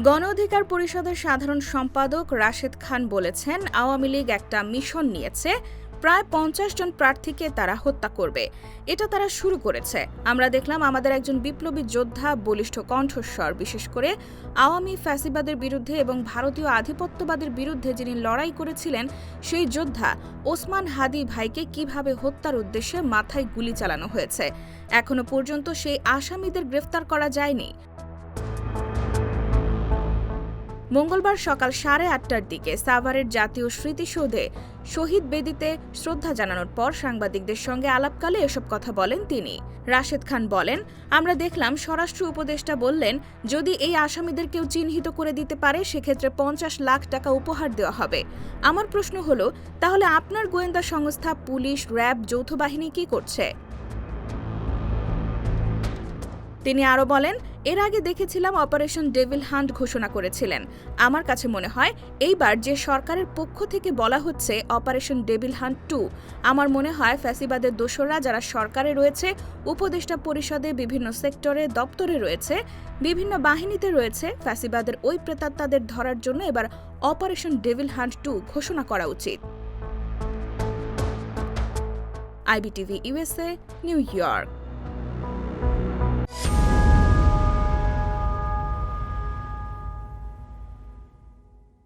গণ অধিকার পরিষদের সাধারণ সম্পাদক রাশেদ খান বলেছেন, আওয়ামী লীগ একটা মিশন নিয়েছে, প্রায় ৫০ জন প্রার্থীকে তারা হত্যা করবে। এটা তারা শুরু করেছে। আমরা দেখলাম আমাদের একজন বিপ্লবী যোদ্ধা, বলিষ্ঠ কণ্ঠস্বর, বিশেষ করে আওয়ামী ফ্যাসিবাদের বিরুদ্ধে এবং ভারতীয় আধিপত্যবাদের বিরুদ্ধে যিনি লড়াই করেছিলেন, সেই যোদ্ধা ওসমান হাদি ভাইকে কিভাবে হত্যার উদ্দেশ্যে মাথায় গুলি চালানো হয়েছে। এখনো পর্যন্ত সেই আসামিদের গ্রেফতার করা যায়নি। মঙ্গলবার সকাল 8:30টার দিকে সাভারের জাতীয় স্মৃতিসৌধে শহীদ বেদিতে শ্রদ্ধা জানানোর পর সাংবাদিকদের সঙ্গে আলাপকালে এসব কথা বলেন তিনি। রাশেদ খান বলেন, আমরা দেখলাম স্বরাষ্ট্র উপদেষ্টা বললেন, যদি এই আসামিদের কেউ চিহ্নিত করে দিতে পারে সেক্ষেত্রে ৫০ লাখ টাকা উপহার দেওয়া হবে। আমার প্রশ্ন হলো, তাহলে আপনার গোয়েন্দা সংস্থা পুলিশ, র্যাব, যৌথ বাহিনী কি করছে? তিনি আরও বলেন, এর আগে দেখেছিলাম অপারেশন ডেভিল হান্ট ঘোষণা করেছিলেন। আমার কাছে মনে হয় এইবার যে সরকারের পক্ষ থেকে বলা হচ্ছে অপারেশন ডেভিল হান্ট 2, আমার মনে হয় ফ্যাসিবাদের দোসররা যারা সরকারে রয়েছে, উপদেষ্টা পরিষদে, বিভিন্ন সেক্টরে, দপ্তরে রয়েছে, বিভিন্ন বাহিনীতে রয়েছে, ফ্যাসিবাদের ওই প্রেতাত্মাদের ধরার জন্য এবার অপারেশন ডেভিল হান্ট 2 ঘোষণা করা উচিত। IBTV USA, new York.